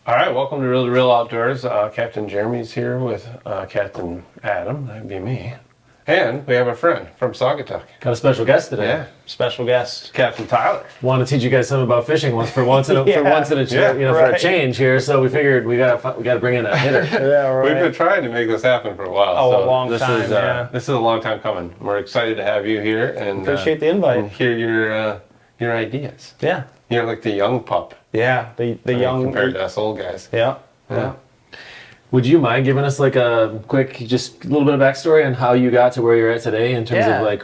All right, welcome to Real to Real Outdoors. Captain Jeremy's here with Captain Adam, that'd be me. And we have a friend from Saugatuck. Got a special guest today. Yeah, Special guest. Captain Tyler. Want to teach you guys something about fishing for once in a for a change here. So we figured we got to bring in a hitter. Yeah, right. We've been trying to make this happen for a while. Oh, so a long this time, is, yeah. This is a long time coming. We're excited to have you here and Appreciate the invite. and hear your ideas. Yeah. You're like the young pup. Yeah. The young. compared to us old guys. Yeah. Yeah. Would you mind giving us like a quick, just a little bit of backstory on how you got to where you're at today in terms of like,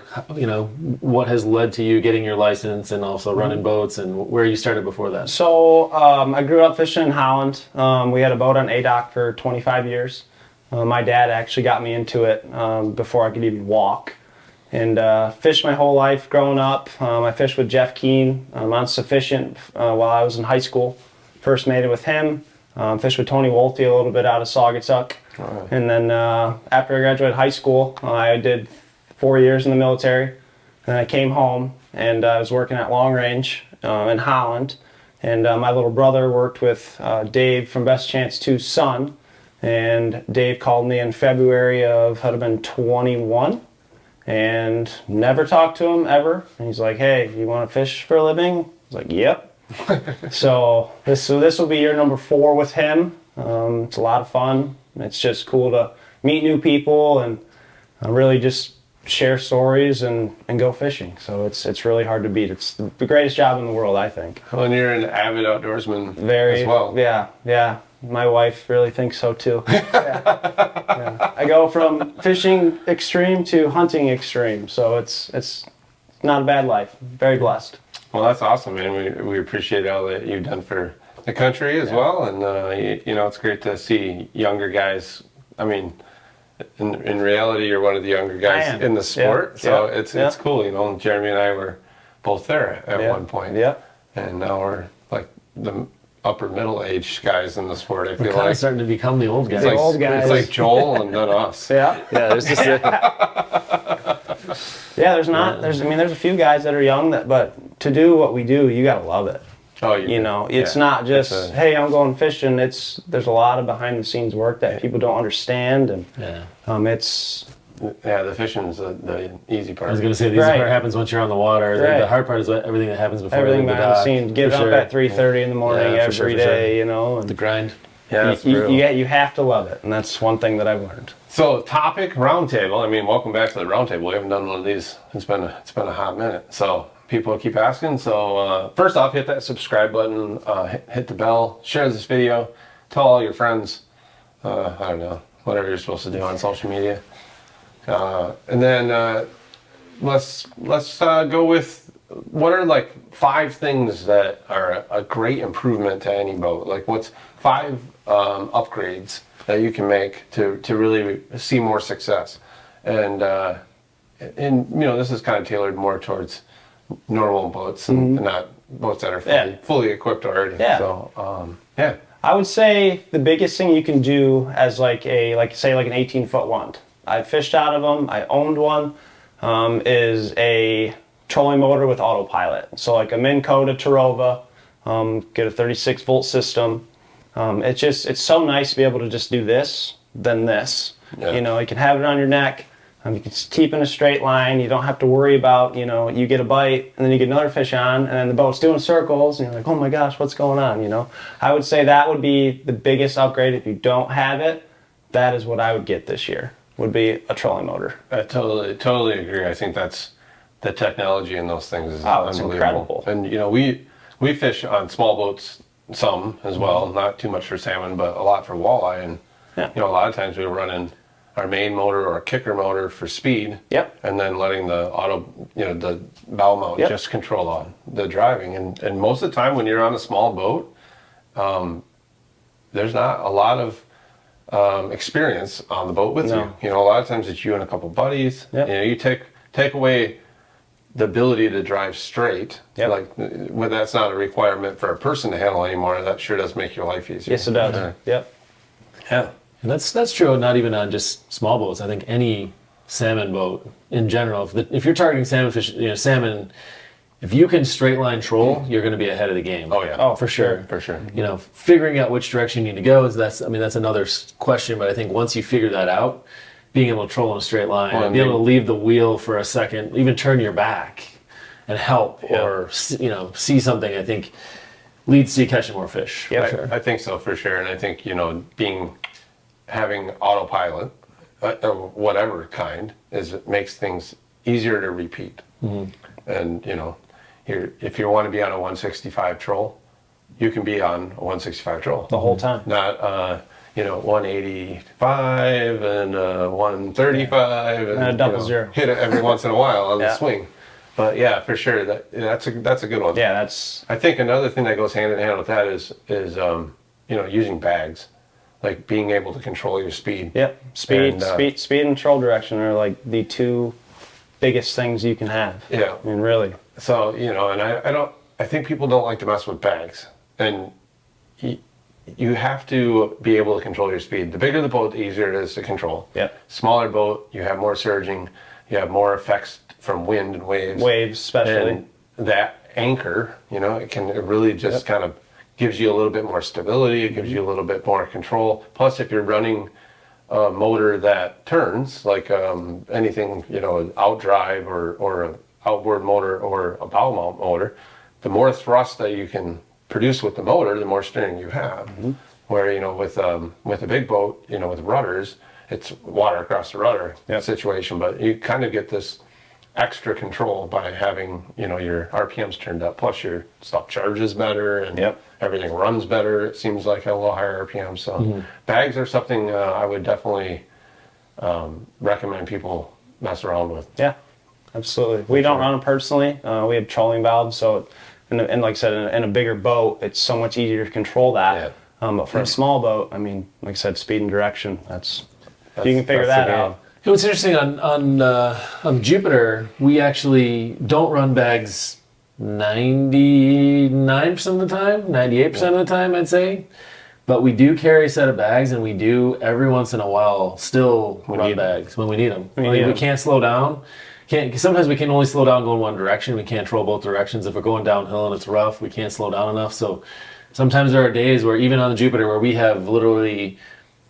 what has led to you getting your license and also running boats and where you started before that? So I grew up fishing in Holland. We had a boat on ADOC for 25 years. My dad actually got me into it before I could even walk. And fished my whole life growing up. I fished with Jeff Keane on Sufficient while I was in high school. First mated with him. Fished with Tony Wolfe a little bit out of Saugatuck. Right. And then after I graduated high school, I did 4 years in the military. And I came home and I was working at Long Range in Holland. And my little brother worked with Dave from Best Chance 2's son. And Dave called me in February of, had been 21. And never talked to him ever. And he's like, hey, you want to fish for a living? I was like, yep. So this will be year number 4 with him. It's a lot of fun. It's just cool to meet new people and really just share stories and go fishing. So it's really hard to beat. It's the greatest job in the world, I think. Well, and you're an avid outdoorsman Very, as well. Yeah. My wife really thinks so too. Yeah. I go from fishing extreme to hunting extreme. So it's not a bad life. Very blessed. Well, that's awesome, man. We appreciate all that you've done for the country as well, and it's great to see younger guys. I mean, in reality, you're one of the younger guys in the sport, so it's cool. You know, Jeremy and I were both there at one point, and now we're like the upper middle aged guys in the sport. I feel like starting to become the old guys. The old guys. It's like Joel and then us. Yeah. There's just Yeah, there's a few guys that are young but to do what we do, you gotta love it. Oh, It's not just hey, I'm going fishing. There's a lot of behind the scenes work that people don't understand, and the fishing's the easy part. I was going to say the easy part happens once you're on the water. The hard part is everything that happens before. Everything behind the scenes. Get up at 3:30 in the morning every day. And the grind. Yeah, you have to love it, and that's one thing that I've learned. So, topic roundtable. I mean, welcome back to the roundtable. We haven't done one of these. It's been a hot minute. So people keep asking. So first off, hit that subscribe button. Hit the bell. Share this video. Tell all your friends. I don't know, whatever you're supposed to do on social media. And then let's go with what are like 5 things that are a great improvement to any boat. Like what's 5 upgrades that you can make to really see more success, and this is kind of tailored more towards normal boats and not boats that are fully equipped already. Yeah. So I would say the biggest thing you can do as like an 18-foot wand. I fished out of them. I owned one. Is a trolling motor with autopilot. So like a Minn Kota Tarova, get a 36-volt system. It's so nice to be able to just do this, then this. Yeah. You can have it on your neck. You can keep in a straight line. You don't have to worry about, you get a bite and then you get another fish on and then the boat's doing circles and you're like, oh my gosh, what's going on, I would say that would be the biggest upgrade. If you don't have it, that is what I would get this year, would be a trolling motor. I totally agree. I think that's the technology in those things is unbelievable. Incredible. And, we fish on small boats some as well, not too much for salmon, but a lot for walleye. And, a lot of times we were running our main motor or a kicker motor for speed. Yep. And then letting the the bow mount just control on the driving. And most of the time when you're on a small boat, there's not a lot of experience on the boat with you. A lot of times it's you and a couple buddies. Yep. You take away the ability to drive straight. Yep. Like when that's not a requirement for a person to handle anymore, that sure does make your life easier. Yes, it does. Yep. Yeah. And that's true, not even on just small boats. I think any salmon boat in general, if you're targeting salmon fish, salmon, if you can straight line troll, you're going to be ahead of the game. Oh yeah. Oh, for sure. For sure. You know, figuring out which direction you need to go is that's another question. But I think once you figure that out, being able to troll in a straight line, and be able to leave the wheel for a second, even turn your back and help, or see something, I think leads to you catching more fish. Yeah, for sure. I think so for sure, and I think having autopilot, whatever kind, it makes things easier to repeat. And if you want to be on a 165 troll, you can be on a 165 troll the whole time. Not 185 and 135 and a double zero. Hit it every once in a while on the swing. But yeah, for sure, that's a good one. Yeah, that's. I think another thing that goes hand in hand with that is using bags, like being able to control your speed. Yep, speed and troll direction are like the two biggest things you can have. Yeah, I mean, really. So and I think people don't like to mess with bags, and you have to be able to control your speed. The bigger the boat, the easier it is to control. Yep. Smaller boat, you have more surging, you have more effects from wind and waves. Waves, especially. And that anchor, it really just kind of gives you a little bit more stability. It gives you a little bit more control. Plus, if you're running a motor that turns, like anything, an outdrive or an outboard motor or a bow mount motor, the more thrust that you can produce with the motor, the more steering you have. Where with a big boat, with rudders, it's water across the rudder situation, but you kind of get this extra control by having your RPMs turned up. Plus your stuff charges better and everything runs better. It seems like a little higher RPM. So bags are something I would definitely recommend people mess around with. Yeah, absolutely. We don't run them personally. We have trolling valves, so and like I said, in a bigger boat, it's so much easier to control that. But for a small boat, I mean, like I said, speed and direction. If you can figure that out. What's interesting on Jupiter, we actually don't run bags 99% of the time, 98% of the time, I'd say. But we do carry a set of bags, and we do every once in a while still run bags when we need them. We can't slow down. Sometimes we can only slow down going one direction. We can't troll both directions. If we're going downhill and it's rough, we can't slow down enough. So sometimes there are days where even on the Jupiter where we have literally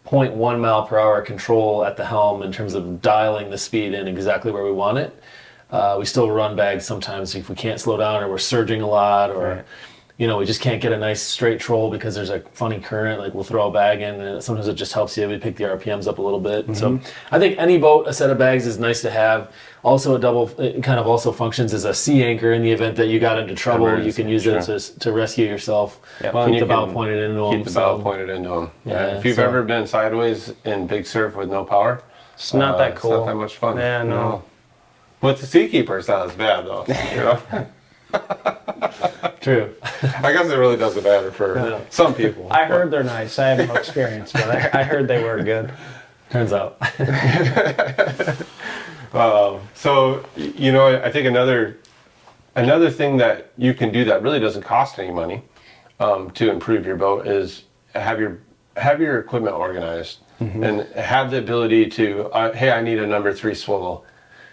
0.1 mile per hour control at the helm in terms of dialing the speed in exactly where we want it. We still run bags sometimes if we can't slow down or we're surging a lot or we just can't get a nice straight troll because there's a funny current. Like we'll throw a bag in and sometimes it just helps you. We pick the RPMs up a little bit. So I think any boat, a set of bags is nice to have. Also it kind of also functions as a sea anchor in the event that you got into trouble. You can use it to rescue yourself. Keep the bow pointed into them. Keep the bow pointed into them. Yeah. If you've ever been sideways in big surf with no power, it's not that cool. It's not that much fun. Yeah, no. With the Seakeeper, it's not as bad though. True. I guess it really doesn't matter for some people. I heard they're nice. I have no experience, but I heard they were good. Turns out. So I think another thing that you can do that really doesn't cost any money to improve your boat is have your equipment organized and have the ability to hey, I need a number 3 swivel.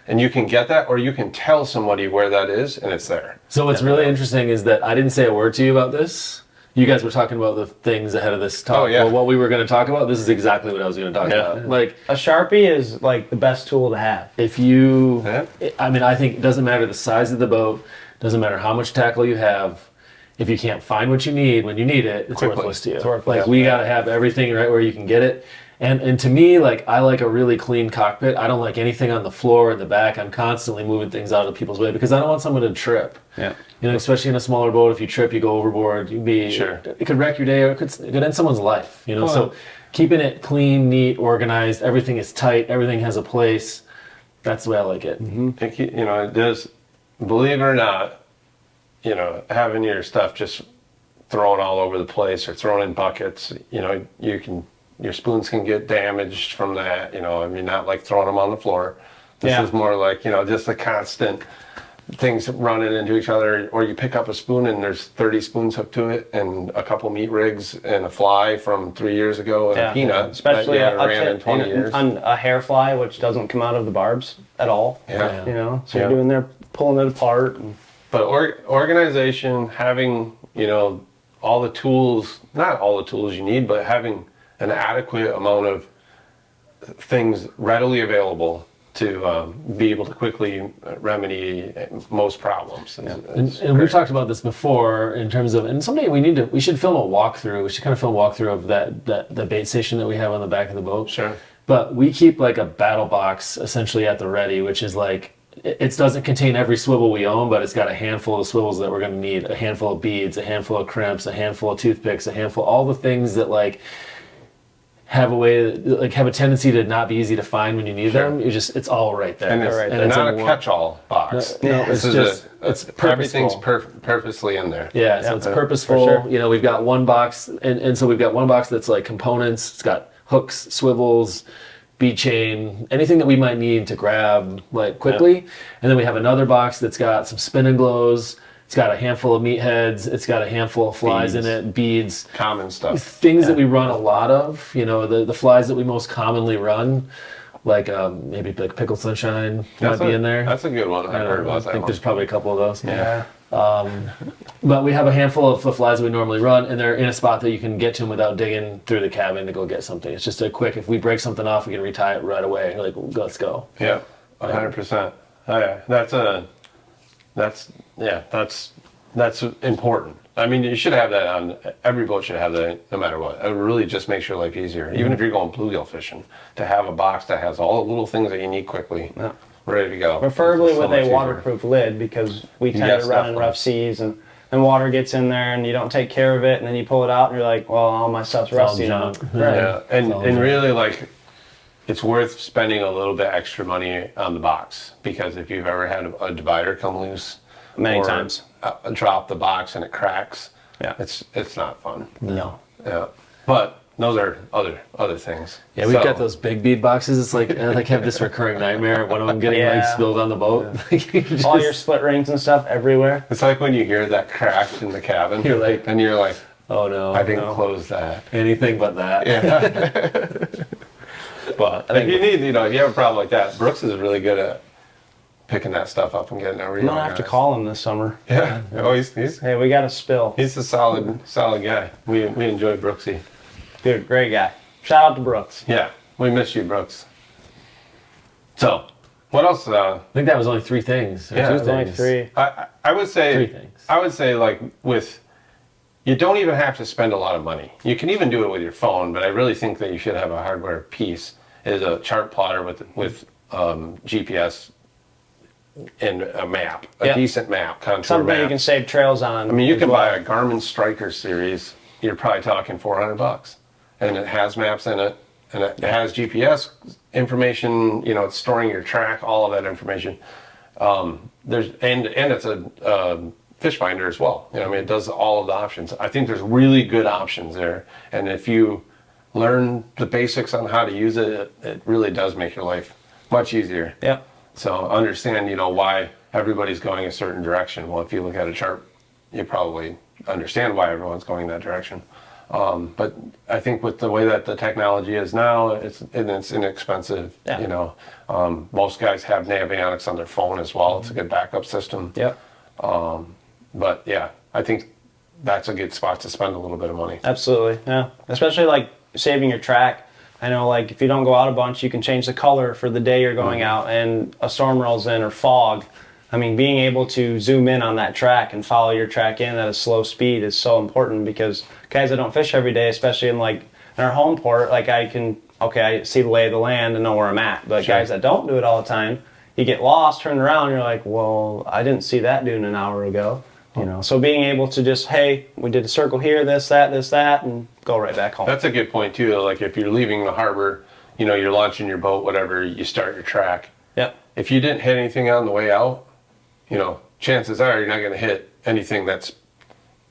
And you can get that, or you can tell somebody where that is, and it's there. So what's really interesting is that I didn't say a word to you about this. You guys were talking about the things ahead of this talk. Well, what we were going to talk about, this is exactly what I was going to talk about. Like a Sharpie is like the best tool to have. If you, I think it doesn't matter the size of the boat, doesn't matter how much tackle you have. If you can't find what you need when you need it, it's worthless to you. We got to have everything right where you can get it. And to me, I like a really clean cockpit. I don't like anything on the floor in the back. I'm constantly moving things out of people's way because I don't want someone to trip. Yeah. Especially in a smaller boat, if you trip, you go overboard. It could wreck your day, or it could end someone's life. So keeping it clean, neat, organized, everything is tight, everything has a place. That's the way I like it. It does. Believe it or not, having your stuff just thrown all over the place or thrown in buckets, your spoons can get damaged from that, not like throwing them on the floor. This is more like, just a constant things running into each other, or you pick up a spoon and there's 30 spoons hooked to it and a couple meat rigs and a fly from 3 years ago and a peanut. Especially ran in 20 years. On a hair fly, which doesn't come out of the barbs at all. So you're doing there pulling it apart. And But organization, having, all the tools, not all the tools you need, but having an adequate amount of things readily available to be able to quickly remedy most problems. And we've talked about this before in terms of, and someday we should film a walkthrough. We should kind of film a walkthrough of the bait station that we have on the back of the boat. Sure. But we keep like a battle box essentially at the ready, which is like, it doesn't contain every swivel we own, but it's got a handful of swivels that we're going to need, a handful of beads, a handful of crimps, a handful of toothpicks, all the things that like have a tendency to not be easy to find when you need them. It's all right there. And it's in not a one- catch-all box. No, it's just it's purposeful. Everything's purposely in there. Yeah, so it's purposeful. For sure. We've got one box, and so we've got one box that's like components. It's got hooks, swivels, bead chain, anything that we might need to grab like quickly. And then we have another box that's got some spin and glows. It's got a handful of meatheads. It's got a handful of flies in it, beads. Common stuff. Things that we run a lot of. The flies that we most commonly run, like maybe like pickled sunshine might be in there. That's a good one. I've heard about that I think one. there's probably a couple of those. Yeah. But we have a handful of the flies we normally run, and they're in a spot that you can get to them without digging through the cabin to go get something. It's just a quick, if we break something off, we can retie it right away. Like, let's go. Yeah, 100%. Oh, yeah, that's important. I mean, you should have that on, every boat should have that no matter what. It really just makes your life easier. Even if you're going bluegill fishing, to have a box that has all the little things that you need quickly, ready to go. Preferably It's so with much a easier. waterproof lid, because we tend Yes, to run in definitely. rough seas and water gets in there and you don't take care of it, and then you pull it out and you're like, well, all my stuff's rusty now. junk. Right. Yeah, and all and good. really, like, it's worth spending a little bit extra money on the box, because if you've ever had a divider come loose, Many or times. Drop the box and it cracks, Yeah. it's not fun. No. Yeah, but those are other things. Yeah, we've So, got those big bead boxes. It's like I have this recurring nightmare of one of them getting like Yeah. spilled on the boat. All your split rings and stuff everywhere. It's like when you hear that crack in the cabin, You're like, and you're like, oh no, I didn't close that. anything but that. Yeah. But if you need, if you have a problem like that, Brooks is really good at picking that stuff up and getting it I'm reorganized. gonna have to call him this summer. Yeah. Oh, he's Hey, we got a spill. a solid guy. We enjoy Brooksy. Dude, great guy. Shout out to Brooks. Yeah, we miss you, Brooks. So, what else? I think that was only three things. Or Yeah, two it was There's only things. three. I would say Three things. I would say, like, you don't even have to spend a lot of money. You can even do it with your phone, but I really think that you should have a hardware piece. Is a chart plotter with GPS and a map, a Yeah. decent map, contour Something map. you can save trails on. I mean, you as can well. buy a Garmin Striker series. You're probably talking $400, and it has maps in it, and it has GPS information. It's storing your track, all of that information. And it's a fish finder as well. It does all of the options. I think there's really good options there, and if you learn the basics on how to use it, it really does make your life much easier. Yep. So understand, why everybody's going a certain direction. Well, if you look at a chart, you probably understand why everyone's going that direction. But I think with the way that the technology is now, it's inexpensive. Yeah. Most guys have Navionics on their phone as well. It's a good backup system. Yep. But yeah, I think that's a good spot to spend a little bit of money. Absolutely. Yeah. Especially like saving your track. I know, like, if you don't go out a bunch, you can change the color for the day you're going out, and a storm rolls in or fog. I mean, being able to zoom in on that track and follow your track in at a slow speed is so important, because guys that don't fish every day, especially in our home port, like, I see the lay of the land and know where I'm at. But Sure. guys that don't do it all the time, you get lost, turn around, and you're like, well, I didn't see that dune an hour ago. So being able to just, hey, we did a circle here, this, that, and go right back home. That's a good point too. Like if you're leaving the harbor, you're launching your boat, whatever, you start your track. Yep. If you didn't hit anything on the way out, chances are you're not going to hit anything that's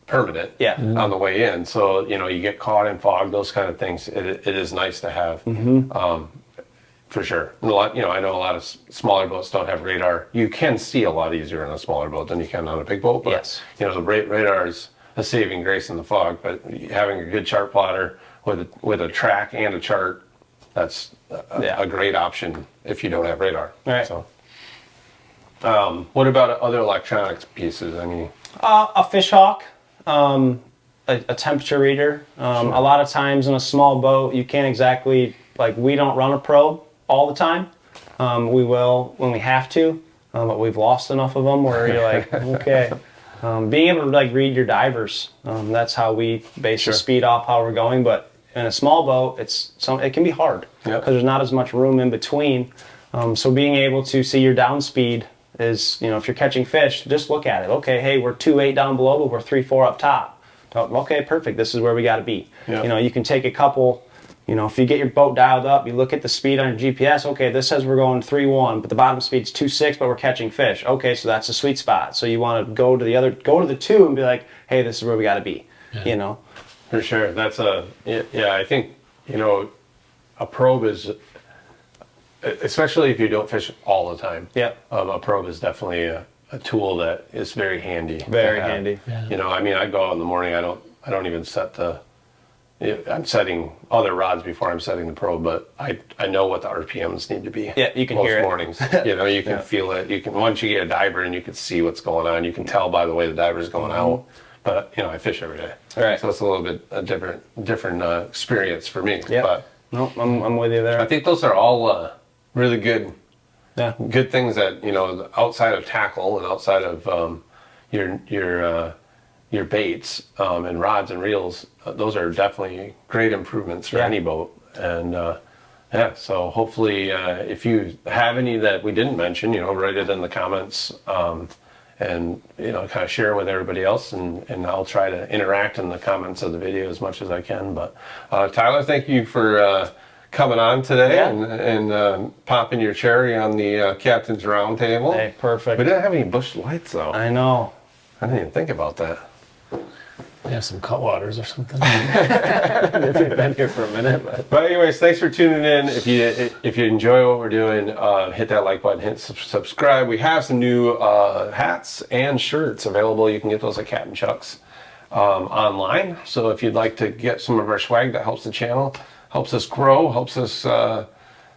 permanent on the way in. So, you get caught in fog, those kind of things. It is nice to have, for sure. And I know a lot of smaller boats don't have radar. You can see a lot easier on a smaller boat than you can on a big boat. But, Yes. the radar is a saving grace in the fog. But having a good chart plotter with a track and a chart, that's a great option if you don't have radar. Right. So. What about other electronics pieces? I mean, A fish hawk, a temperature reader. A lot of times in a small boat, you can't exactly, like, we don't run a probe all the time. We will when we have to, but we've lost enough of them where you're like, okay. Being able to like read your divers, that's how we base the speed off how we're going. But in a small boat, it can be hard because there's not as much room in between. So being able to see your down speed is, if you're catching fish, just look at it. Okay, hey, we're 2.8 down below, but we're 3.4 up top. Okay, perfect. This is where we got to be. You can take a couple. If you get your boat dialed up, you look at the speed on your GPS, okay, this says we're going 3.1, but the bottom speed's 2.6, but we're catching fish. Okay, so that's the sweet spot. So you want to go to the 2 and be like, hey, this is where we got to be, For sure. That's I think, a probe is, especially if you don't fish all the time. A probe is definitely a tool that is very handy. Very handy. Yeah. I go out in the morning, I don't even set I'm setting other rods before I'm setting the probe, but I know what the RPMs need to be. Yeah, you can hear it. Most mornings. You can feel it. Once you get a diver and you can see what's going on, you can tell by the way the diver's going out. But I fish every day. Right. So it's a little bit a different experience for me. Yeah. But no, I'm with you there. I think those are all really good good things that, outside of tackle and outside of your baits and rods and reels, those are definitely great improvements for any boat. And so hopefully if you have any that we didn't mention, write it in the comments and kind of share with everybody else, and I'll try to interact in the comments of the video as much as I can. But Tyler, thank you for coming on today and popping your cherry on the Captain's Roundtable. Hey, perfect. We didn't have any bush lights though. I know. I didn't even think about that. We have some cutwaters or something. We've been here for a minute. But anyways, thanks for tuning in. If you enjoy what we're doing, hit that like button, hit subscribe. We have some new hats and shirts available. You can get those at Capt and Chuck's online. So if you'd like to get some of our swag that helps the channel, helps us grow, helps us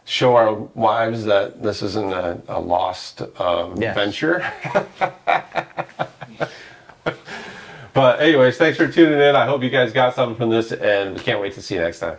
show our wives that this isn't a lost venture. But anyways, thanks for tuning in. I hope you guys got something from this, and we can't wait to see you next time.